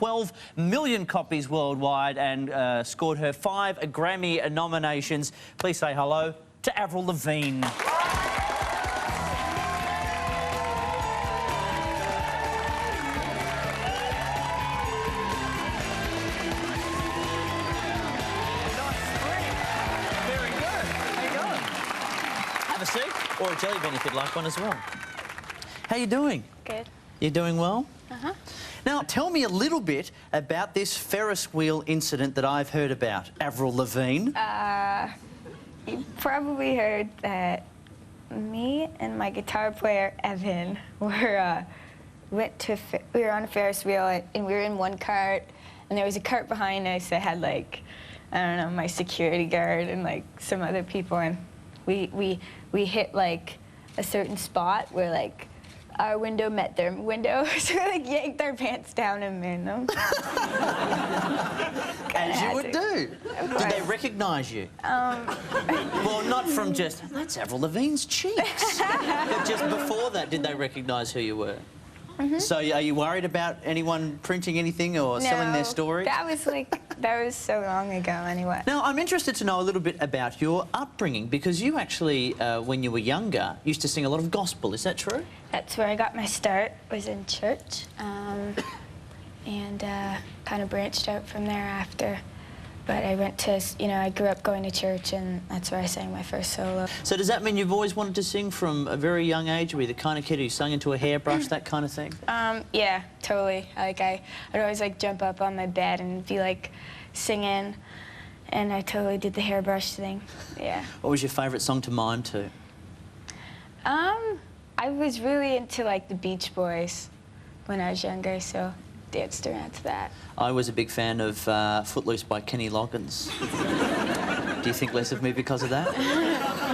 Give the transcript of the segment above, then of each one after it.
12 million copies worldwide and scored her 5 Grammy nominations. Please say hello to Avril Lavigne. Have a seat, or a jelly bean if you'd like one as well. How you doing? Good. You doing well? Uh-huh. Now, tell me a little bit about this Ferris wheel incident that I've heard about, Avril Lavigne. You probably heard that me and my guitar player, Evan, were on a Ferris wheel and we were in one cart, and there was a cart behind us that had, like, I don't know, my security guard and, like, some other people, and we hit, like, a certain spot where, like, our window met their window, so we, like, yanked our pants down and made them. As you would do. Did they recognise you? Well, not from just, that's Avril Lavigne's cheeks. But just before that, did they recognise who you were? Mm-hmm. So are you worried about anyone printing anything or selling their stories? That was so long ago anyway. Now, I'm interested to know a little bit about your upbringing, because you actually, when you were younger, used to sing a lot of gospel. Is that true? That's where I got my start, was in church, and kind of branched out from there after. But I went to, I grew up going to church, and that's where I sang my first solo. So does that mean you've always wanted to sing from a very young age? Were you the kind of kid who sung into a hairbrush, that kind of thing? Yeah, totally. Like, I'd always, like, jump up on my bed and be, like, singing, and I totally did the hairbrush thing, yeah. What was your favourite song to mime to? I was really into, like, the Beach Boys when I was younger, so danced around to that. I was a big fan of Footloose by Kenny Loggins. Do you think less of me because of that?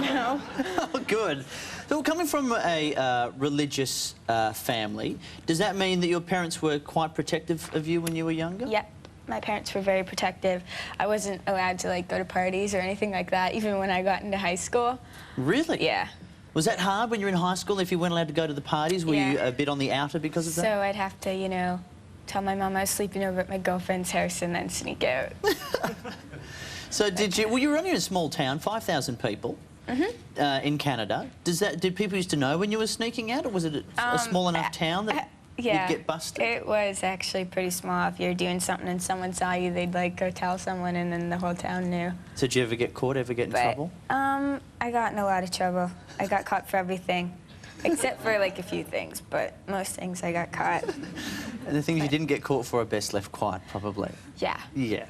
No. Oh, good. So, coming from a religious family, does that mean that your parents were quite protective of you when you were younger? Yep. My parents were very protective. I wasn't allowed to, like, go to parties or anything like that, even when I got into high school. Really? Yeah. Was that hard when you were in high school, if you weren't allowed to go to the parties? Were you a bit on the outer because of that? So I'd have to, tell my mum I was sleeping over at my girlfriend's house and then sneak out. So well, you were only in a small town, 5,000 people, in Canada. Did people used to know when you were sneaking out, or was it a small enough town that you'd get busted? It was actually pretty small. If you were doing something and someone saw you, they'd, like, go tell someone, and then the whole town knew. So did you ever get caught, ever get in trouble? I got in a lot of trouble. I got caught for everything, except for, like, a few things, but most things I got caught. And the things you didn't get caught for are best left quiet, probably. Yeah. Yeah.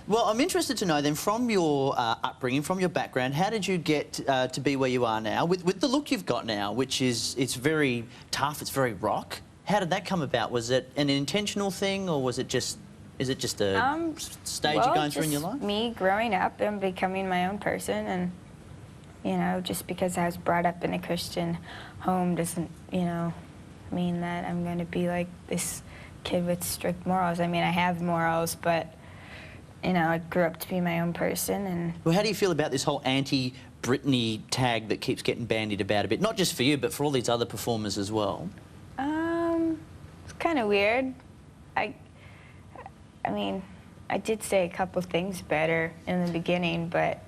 Well, I'm interested to know then, from your upbringing, from your background, how did you get to be where you are now, with the look you've got now, which is, it's very tough, it's very rock. How did that come about? Was it an intentional thing, or was it just, is it just a stage you're going through in your life? Me growing up and becoming my own person, and, just because I was brought up in a Christian home doesn't, mean that I'm going to be like this kid with strict morals. I mean, I have morals, but, I grew up to be my own person. And well, how do you feel about this whole anti-Britney tag that keeps getting bandied about a bit? Not just for you, but for all these other performers as well. It's kind of weird. I mean, I did say a couple things better in the beginning, but,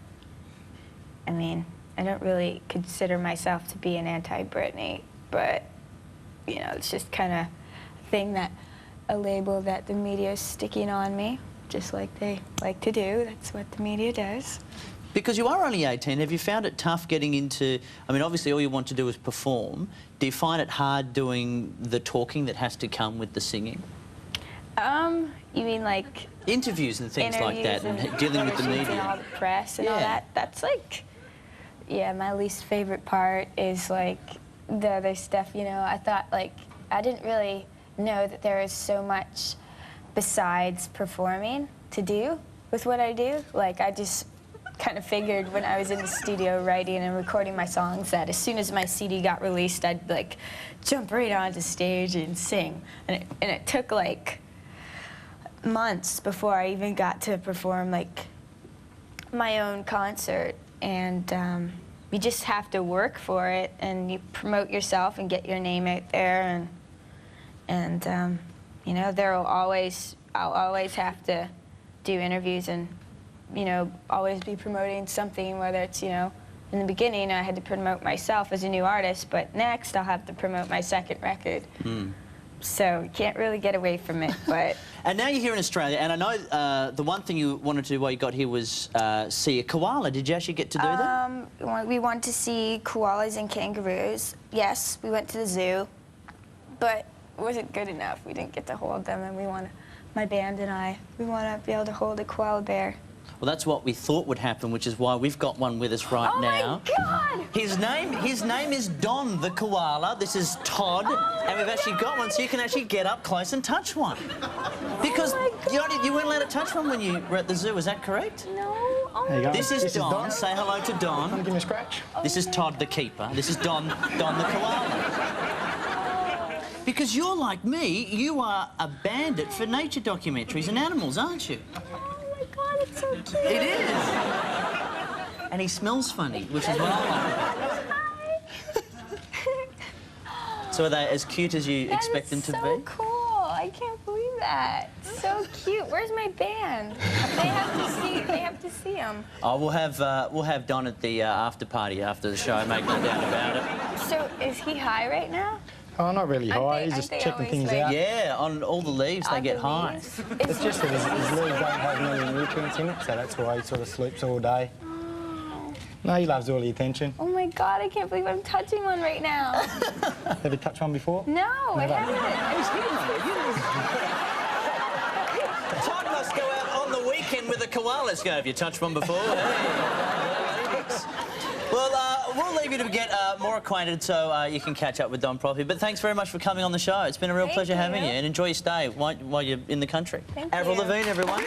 I mean, I don't really consider myself to be an anti-Britney, but, it's just kind of a label that the media is sticking on me, just like they like to do. That's what the media does. Because you are only 18, have you found it tough getting into... I mean, obviously all you want to do is perform. Do you find it hard doing the talking that has to come with the singing? You mean, like... Interviews and things like that, and dealing with the media. And all the press and all that. That's, like... Yeah, my least favorite part is, like, the other stuff, I thought, like, I didn't really know that there was so much besides performing to do with what I do. Like, I just kind of figured when I was in the studio writing and recording my songs that as soon as my CD got released, I'd, like, jump right onto stage and sing. And it took, like, months before I even got to perform, like, my own concert. And you just have to work for it, and you promote yourself and get your name out there, and there will always I'll always have to do interviews and, you know, always be promoting something, whether it's, you know, in the beginning I had to promote myself as a new artist, but next I'll have to promote my second record. So you can't really get away from it, but... And now you're here in Australia, and I know the one thing you wanted to do while you got here was see a koala. Did you actually get to do that? We wanted to see koalas and kangaroos. Yes, we went to the zoo, but it wasn't good enough. We didn't get to hold them, and my band and I, we want to be able to hold a koala bear. Well, that's what we thought would happen, which is why we've got one with us right now. Oh, my God! His name is Don the koala. This is Todd, and we've actually got one, so you can actually get up close and touch one. Because you weren't allowed to touch one when you were at the zoo, is that correct? No. Oh, There you go. This is Don. Say hello to Don. Give me a scratch. This is Todd the keeper. This is Don the koala. Because you're like me, you are a bandit for nature documentaries and animals, aren't you? God, it's so cute. It is. And he smells funny, which is what I like. So are they as cute as you expect them to be? So cool. I can't believe that. So cute. Where's my band? They have to see them. Oh, we'll have Don at the after party after the show. Make no doubt about it. So is he high right now? Oh, not really high. He's just checking things out. Yeah, on all the leaves they get high. It's just that his leaves don't have many nutrients in it, so that's why he sort of sleeps all day. Oh. No, he loves all the attention. Oh my God, I can't believe I'm touching one right now. Have you touched one before? No, I haven't. Todd must go out on the weekend with a koala. Let's go. Have you touched one before? Well, we'll leave you to get more acquainted so you can catch up with Don properly. But thanks very much for coming on the show. It's been a real pleasure having you, and enjoy your stay while you're in the country. Thank Avril you. Lavigne, everyone.